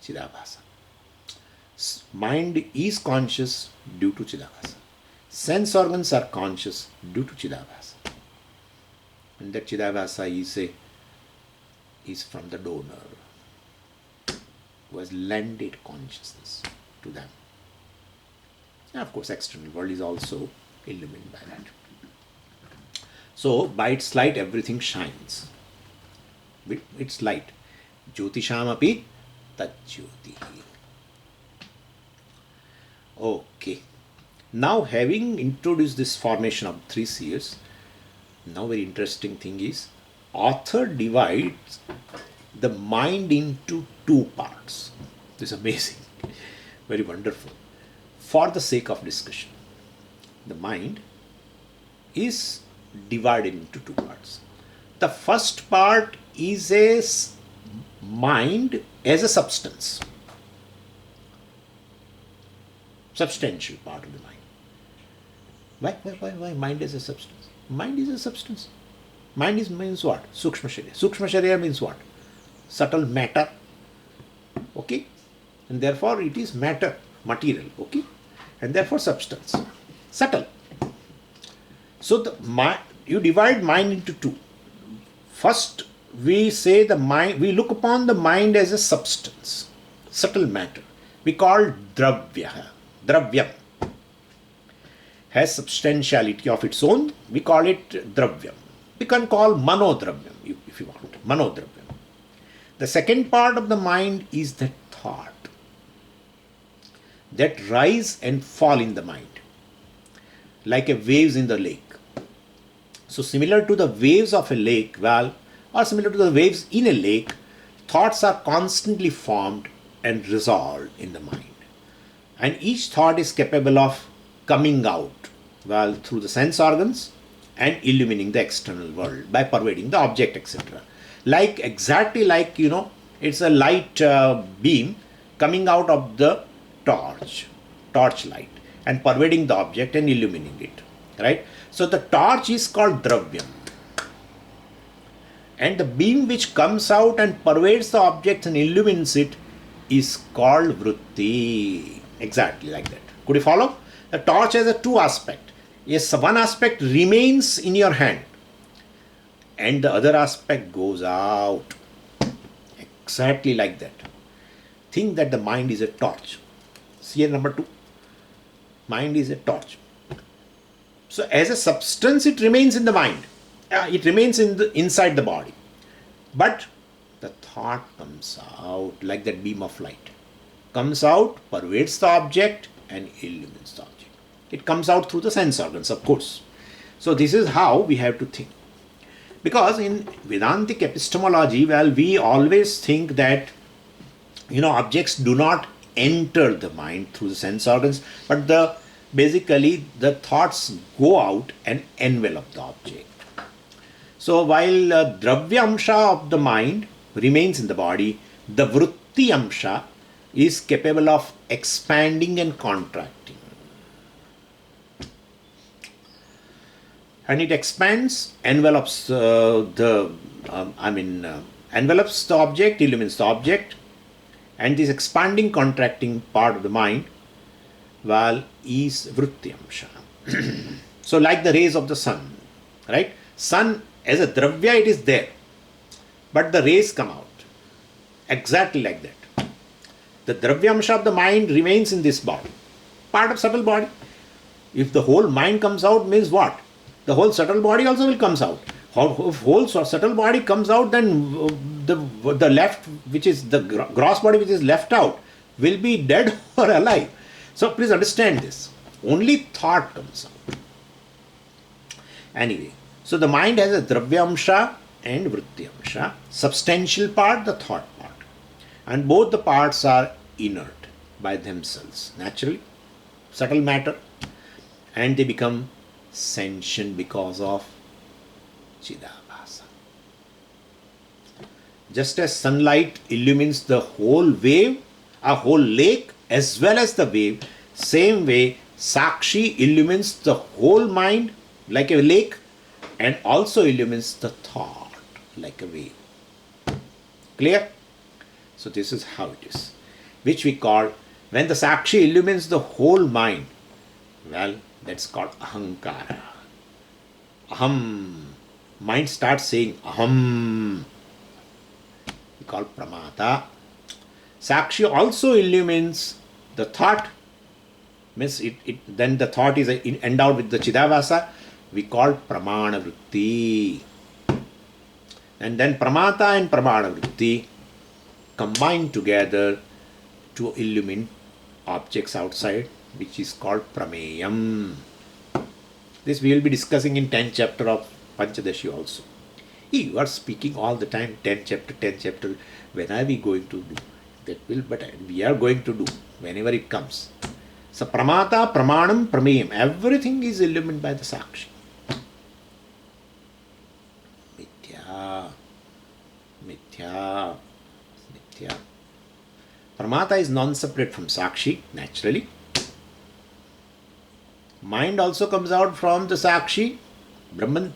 A: Chidabhasa. Mind is conscious due to Chidabhasa. Sense organs are conscious due to Chidabhasa. And that Chidabhasa is from the donor who has lended consciousness to them. And of course, external world is also illumined by that. So, by its light, everything shines. With its light. Jyotisham api tat jyoti. Okay. Now, having introduced this formation of 3 seers, now very interesting thing is, author divides the mind into 2 parts. This is amazing, very wonderful. For the sake of discussion, the mind is divided into 2 parts. The first part is a mind as a substance, substantial part of the mind. Why mind as a substance? Mind is a substance. Mind is means what? Sukshma Sharira. Sukshma Sharira means what? Subtle matter. Okay? And therefore it is matter, material. Okay? And therefore substance. Subtle. So you divide mind into two. First, we say the mind, we look upon the mind as a substance, subtle matter. We call Dravya. Dravyam has substantiality of its own. We call it Dravyam. We can call Manodravyam if you want. Manodravyam. The second part of the mind is the thought that rise and fall in the mind, like a waves in the lake. So similar to the waves of a lake, or similar to the waves in a lake, thoughts are constantly formed and resolved in the mind. And each thought is capable of coming out, through the sense organs and illumining the external world by pervading the object, etc. Exactly like, it's a light beam coming out of the torch light, and pervading the object and illumining it, right? So the torch is called Dravyam, and the beam which comes out and pervades the object and illumines it is called Vritti. Exactly like that. Could you follow? The torch has a two aspect. Yes, one aspect remains in your hand and the other aspect goes out. Exactly like that. Think that the mind is a torch. See here number 2. Mind is a torch. So as a substance it remains in the mind. It remains inside the body. But the thought comes out like that beam of light. Comes out, pervades the object and illumines the object. It comes out through the sense organs, of course. So this is how we have to think. Because in Vedantic epistemology, we always think that, objects do not enter the mind through the sense organs, but basically the thoughts go out and envelop the object. So while Dravya Amsha of the mind remains in the body, the Vritti Amsha is capable of expanding and contracting. And it expands, envelops envelops the object, illumines the object, and this expanding, contracting part of the mind, is Vritti Amsha. So like the rays of the sun, right? Sun as a Dravya, it is there, but the rays come out. Exactly like that. The Dravya Amsha of the mind remains in this body, part of subtle body. If the whole mind comes out, means what? The whole subtle body also will comes out. If whole subtle body comes out, then the left, which is the gross body which is left out, will be dead or alive. So please understand this. Only thought comes out. Anyway, so the mind has a Dravyamsha and Vrityamsha. Substantial part, the thought part. And both the parts are inert by themselves, naturally, subtle matter, and they become sentient because of Chidabhasa. Just as sunlight illumines the whole wave, a whole lake as well as the wave, same way Sakshi illumines the whole mind like a lake and also illumines the thought like a wave. Clear? So this is how it is, which we call, when the Sakshi illumines the whole mind, that's called Ahankara. Aham. Mind starts saying Aham. We call Pramata. Sakshi also illumines the thought. Means then the thought is endowed with the Chidavasa. We call Pramana Vritti. And then Pramata and Pramana Vritti combine together to illumine objects outside, which is called Prameyam. This we will be discussing in 10th chapter of Panchadashi also. You are speaking all the time, 10th chapter. When are we going to do? But we are going to do whenever it comes. So Pramata, Pramanam, Prameyam, everything is illumined by the Sakshi. Vidya. Mithya. Mithya. Pramata is non-separate from Sakshi, naturally. Mind also comes out from the Sakshi, Brahman.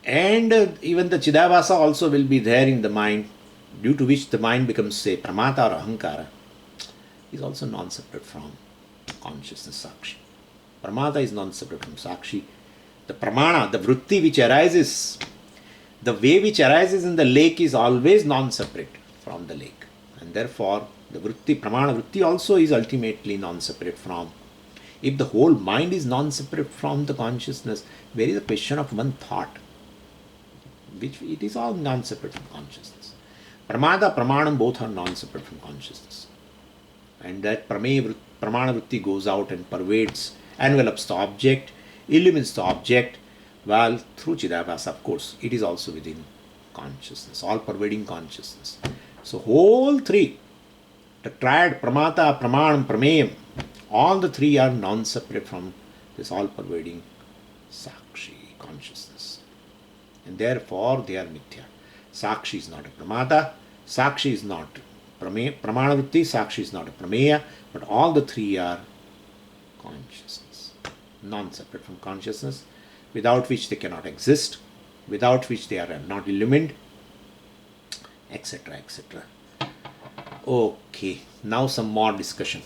A: And even the Chidabhasa also will be there in the mind, due to which the mind becomes, say, Pramata or Ahankara, is also non-separate from consciousness Sakshi. Pramata is non-separate from Sakshi. The Pramana, the Vritti which arises, the way which arises in the lake is always non-separate from the lake. And therefore, the Vritti, Pramana Vritti also is ultimately non-separate from. If the whole mind is non-separate from the consciousness, where is a question of one thought? Which it is all non-separate from consciousness. Pramada, Pramanam both are non-separate from consciousness. And that Pramana Vritti goes out and pervades, envelops the object, illumines the object, while through Chidabhasa, of course, it is also within consciousness, all pervading consciousness. So whole three, the triad Pramata, Pramanam, Prameyam, all the three are non-separate from this all pervading Sakshi, consciousness. And therefore they are Mithya. Sakshi is not a Pramata, Sakshi is not Pramana Vritti, Sakshi is not a Prameya, but all the three are consciousness, non-separate from consciousness, without which they cannot exist, without which they are not illumined, etc. etc. Okay, now some more discussion.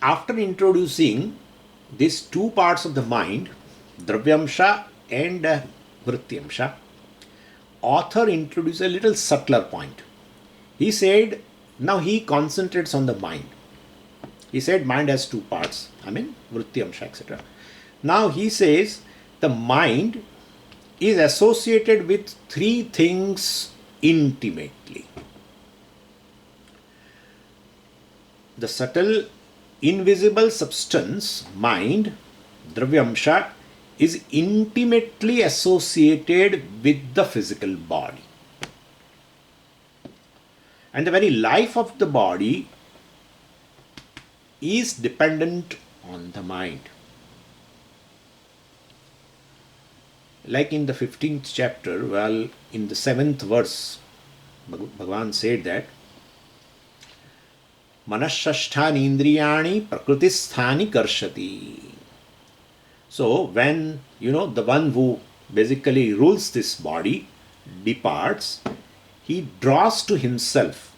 A: After introducing these two parts of the mind, Dravyamsha and Vrityamsha, author introduced a little subtler point. He said, now he concentrates on the mind. He said mind has two parts, Vrityamsha, etc. Now he says the mind is associated with three things intimately. The subtle, invisible substance, mind, Dravyamsha, is intimately associated with the physical body. And the very life of the body is dependent on the mind. Like in the 15th chapter, well, in the 7th verse, Bhagavan said that Manashashthani indriyani prakritisthani karshati. So when, the one who basically rules this body departs, he draws to himself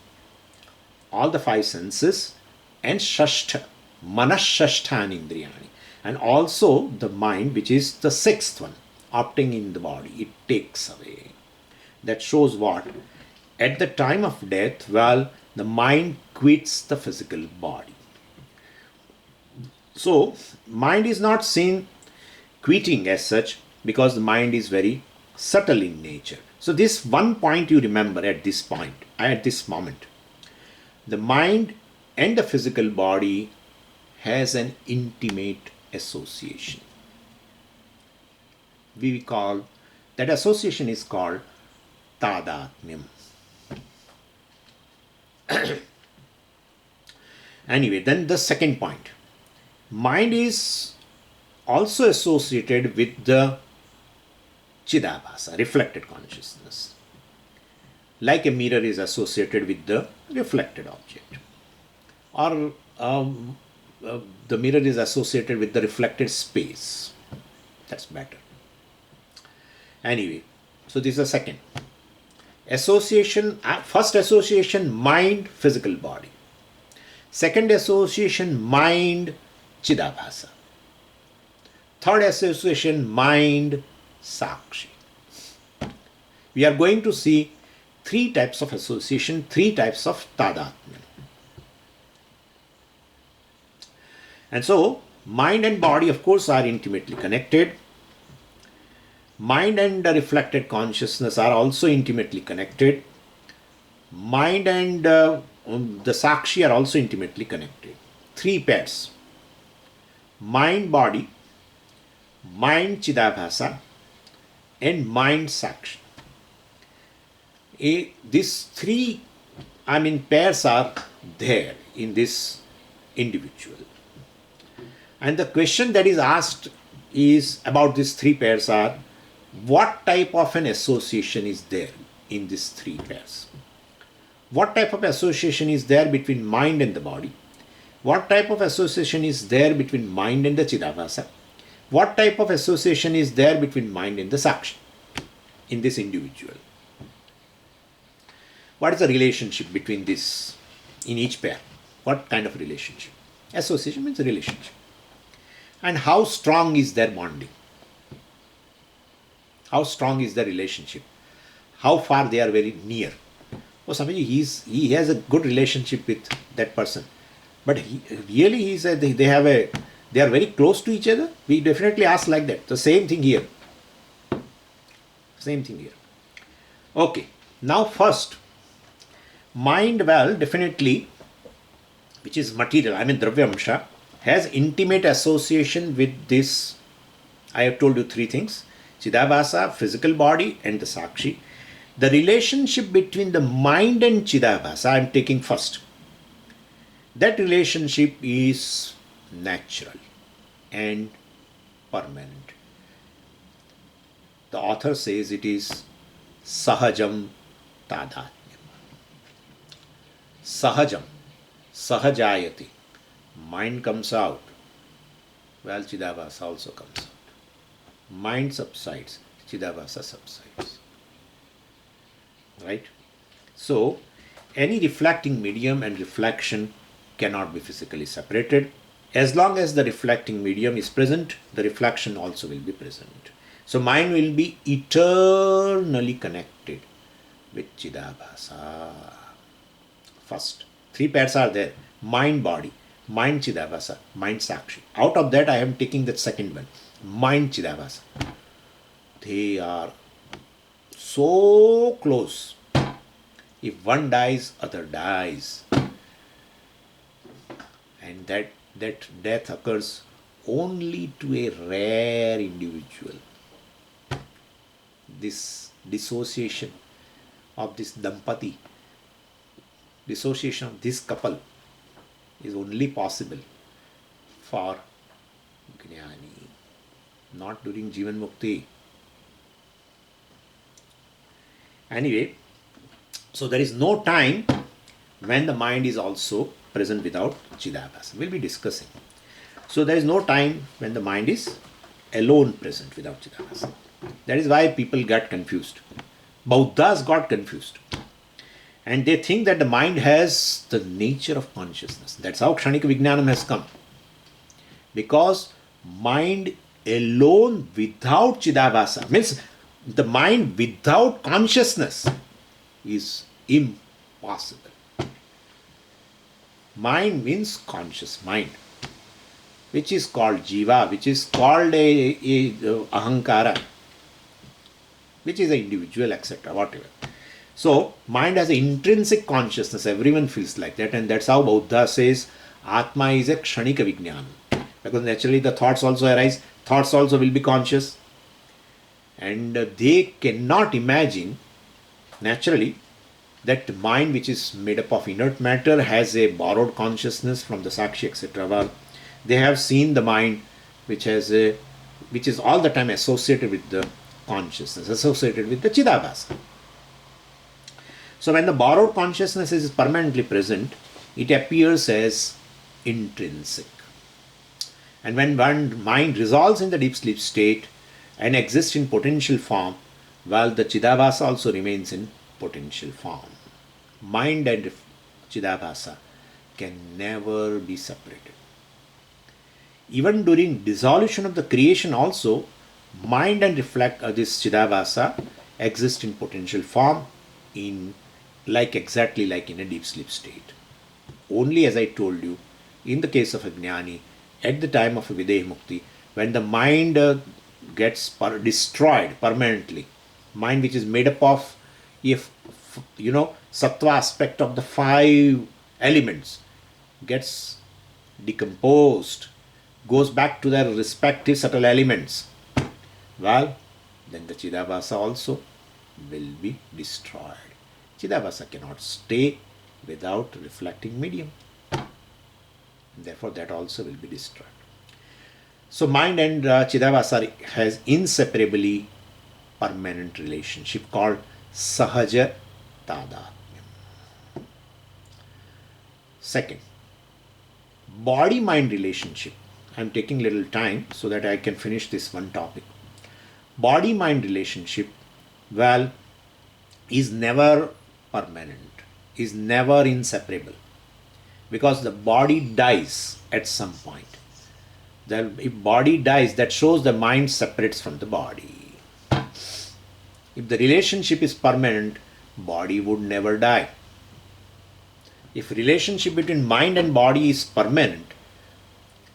A: all the five senses and shashtha, manashashthani indriyani, and also the mind, which is the sixth one, opting in the body, it takes away. That shows what? At the time of death, well, the mind quits the physical body. So, mind is not seen quitting as such, because the mind is very subtle in nature. So, this one point you remember at this moment. The mind and the physical body has an intimate association. We call, that association is called tadatmyam. Anyway, then the second point. Mind is also associated with the Chidabhasa, reflected consciousness. Like a mirror is associated with the reflected object. Or the mirror is associated with the reflected space. That's better. Anyway, so this is the second. Association, first association, mind, physical body. Second association, mind, Chidabhasa. Third association, mind, Sakshi. We are going to see three types of association, three types of tadatmya. And so, mind and body, of course, are intimately connected. Mind and the reflected consciousness are also intimately connected. Mind and the Sakshi are also intimately connected. Three pairs. Mind body, mind Chidabhasa, and mind Sakshi. These three, pairs are there in this individual. And the question that is asked is about these three pairs are, what type of an association is there in these three pairs. What type of association is there between mind and the body? What type of association is there between mind and the Chidabhasa? What type of association is there between mind and the Sakshi in this individual? What is the relationship between this in each pair? What kind of relationship? Association means relationship. And how strong is their bonding? How strong is the relationship? How far they are very near? Oh, Swamiji, he has a good relationship with that person, but they are very close to each other. We definitely ask like that. The same thing here. Same thing here. Okay. Now first, mind, well, definitely, which is material, I mean Dravyamsha, has intimate association with this. I have told you three things: Chidabhasa, physical body, and the Sakshi. The relationship between the mind and Chidabhasa, I am taking first. That relationship is natural and permanent. The author says it is Sahajam Tadhatmyam. Sahajam, Sahajayati. Mind comes out, well, Chidabhasa also comes out. Mind subsides, Chidabhasa subsides. Right? So, any reflecting medium and reflection cannot be physically separated. As long as the reflecting medium is present, the reflection also will be present. So, mind will be eternally connected with Chidabhasa. First, three pairs are there: mind, body, mind, Chidabhasa, mind, Sakshi. Out of that, I am taking the second one, mind, Chidabhasa. They are so close. If one dies, other dies. And that death occurs only to a rare individual. This dissociation of this dampati, dissociation of this couple is only possible for Jnani, not during Jivan Mukti. Anyway, so there is no time when the mind is also present without Chidabhasa. We'll be discussing. So there is no time when the mind is alone present without Chidabhasa. That is why people get confused. Bauddhas got confused. And they think that the mind has the nature of consciousness. That's how Kshanika Vijnanam has come. Because mind alone without Chidabhasa means the mind without consciousness is impossible. Mind means conscious mind, which is called jiva, which is called a ahankara, which is an individual, etc., whatever. So, mind has an intrinsic consciousness. Everyone feels like that, and that's how Buddha says Atma is a kshanika vijnana. Because naturally the thoughts also arise, thoughts also will be conscious, and they cannot imagine naturally that mind, which is made up of inert matter, has a borrowed consciousness from the Sakshi, etc. Well, they have seen the mind which is all the time associated with the consciousness, associated with the Chidabhasa. So when the borrowed consciousness is permanently present, it appears as intrinsic. And when one mind resolves in the deep sleep state and exists in potential form, while the Chidabhasa also remains in potential form. Mind and Chidabhasa can never be separated. Even during dissolution of the creation also, mind and this Chidabhasa exist in potential form exactly like in a deep sleep state. Only, as I told you, in the case of a Jnani, at the time of a Videha Mukti, when the mind gets destroyed permanently, mind which is made up of, sattva aspect of the 5 elements gets decomposed, goes back to their respective subtle elements, well, then the Chidabhasa also will be destroyed. Chidabhasa cannot stay without reflecting medium. Therefore, that also will be destroyed. So, mind and Chidabhasa has inseparably permanent relationship called sahaja tadatmyam. Second, body-mind relationship. I'm taking little time so that I can finish this one topic. Body-mind relationship, well, is never permanent, is never inseparable, because the body dies at some point. If body dies, that shows the mind separates from the body. If the relationship is permanent, body would never die. If relationship between mind and body is permanent,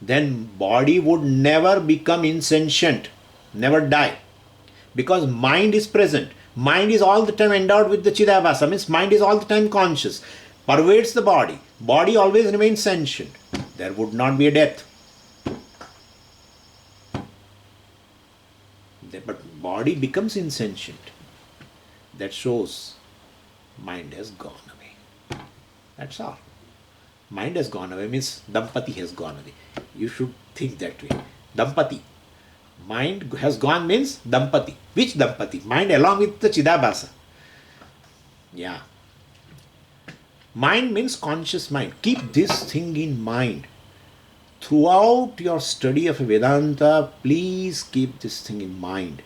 A: then body would never become insentient, never die. Because mind is present. Mind is all the time endowed with the Chidabhasa, means mind is all the time conscious, pervades the body. Body always remains sentient. There would not be a death. But body becomes insentient. That shows mind has gone away. That's all. Mind has gone away means Dampati has gone away. You should think that way. Dampati. Mind has gone means Dampati. Which Dampati? Mind along with the Chidabhasa. Yeah. Mind means conscious mind. Keep this thing in mind. Throughout your study of Vedanta, please keep this thing in mind.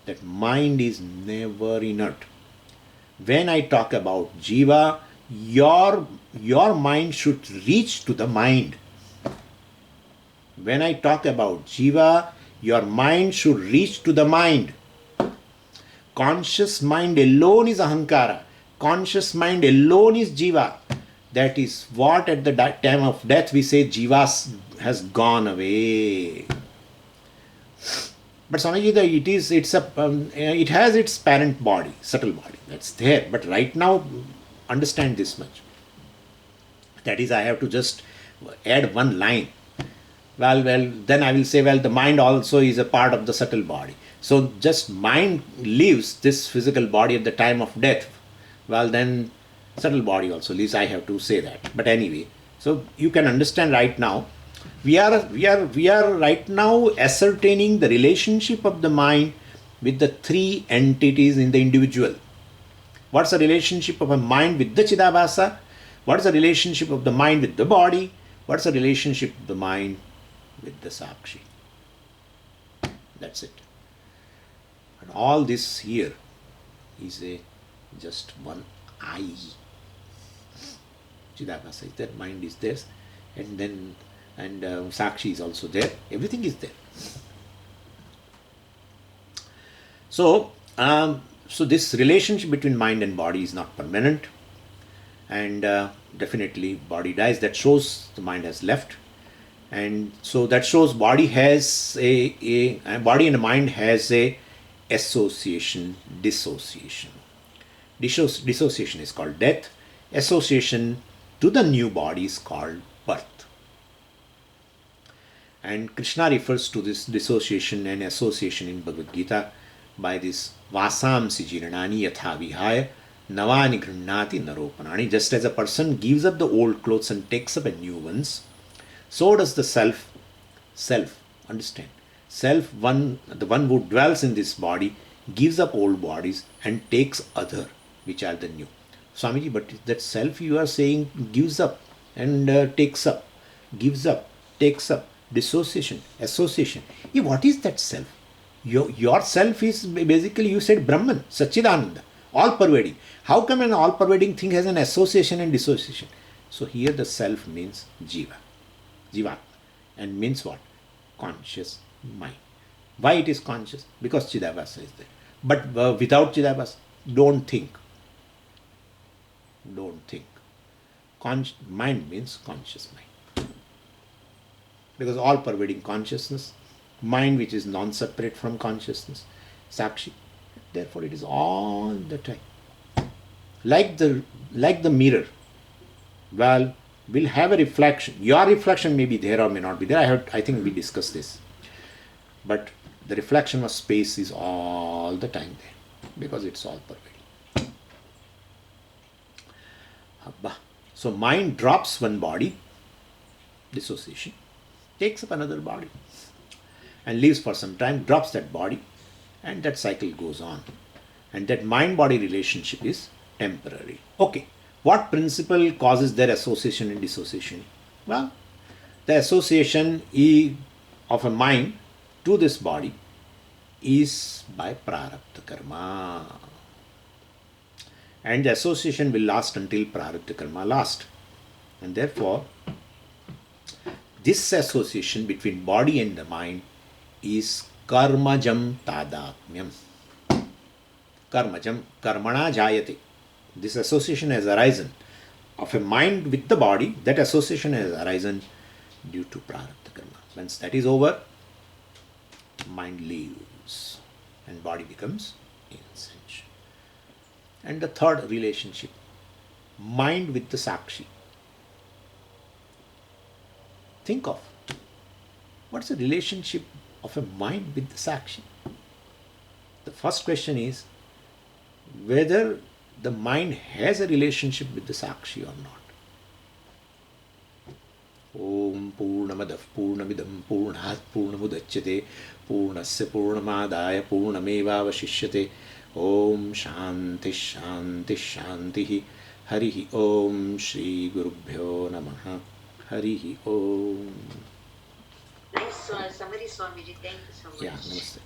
A: That mind is never inert. When I talk about Jiva, your mind should reach to the mind. When I talk about Jiva, your mind should reach to the mind. Conscious mind alone is Ahankara. Conscious mind alone is Jiva. That is what at the time of death we say Jiva has gone away. But Swamiji, it has its parent body, subtle body. That's there. But right now, understand this much. That is, I have to just add one line. Well, then I will say, the mind also is a part of the subtle body. So just mind leaves this physical body at the time of death. Well, then subtle body also leaves. I have to say that. But anyway, so you can understand right now. We are right now ascertaining the relationship of the mind with the three entities in the individual. What's the relationship of a mind with the Chidabhasa? What is the relationship of the mind with the body? What's the relationship of the mind with the Sakshi? That's it. And all this here is just one I. Chidabhasa is there, mind is there, and Sakshi is also there. Everything is there. So this relationship between mind and body is not permanent, and definitely body dies. That shows the mind has left, and so that shows body has a body and mind has a association, dissociation. Dissociation is called death. Association to the new body is called birth. And Krishna refers to this dissociation and association in Bhagavad Gita by this Vasamsi Jiranani Yatha Vihaya Navani Grannati Naropanani. Just as a person gives up the old clothes and takes up a new ones, so does the self, understand? Self, the one who dwells in this body, gives up old bodies and takes other, which are the new. Swamiji, but that self you are saying gives up and takes up, gives up, takes up, dissociation, association. What is that self? Your self is basically, you said Brahman, Satchidananda, all pervading. How come an all pervading thing has an association and dissociation? So here the self means Jiva, Jivatma, and means what? Conscious mind. Why it is conscious? Because Chidabhasa is there. But without Chidabhasa, don't think. Don't think. Mind means conscious mind. Because all pervading consciousness, mind which is non-separate from consciousness, Sakshi. Therefore it is all the time. Like the mirror. Well, we'll have a reflection. Your reflection may be there or may not be there. I think we discussed this. But the reflection of space is all the time there. Because it's all pervading. So mind drops one body, dissociation, takes up another body and lives for some time, drops that body, and that cycle goes on. And that mind-body relationship is temporary. Okay, what principle causes their association and dissociation? Well, the association of a mind to this body is by prarabdha karma. And the association will last until prarabdha karma lasts. And therefore, this association between body and the mind is karmajam tadatmyam. Karmajam, karmana jayate. This association has arisen of a mind with the body. That association has arisen due to prarabdha karma. Once that is over, mind leaves and body becomes insentient. And the third relationship, mind with the sakshi. Think of what's the relationship of a mind with the sakshi. The first question is whether the mind has a relationship with the sakshi or not. Om Purnamadav Purnamidam Purnat Purnamudachyate Purnasya Purnamadaya Purnamevavashishyate. Om Shanti Shanti Shanti. Harihi Om Shri Gurubhyo Namaha. Harihi Om.
B: Nice summary, Swamiji. Thank you so much.
A: Yeah, namaste.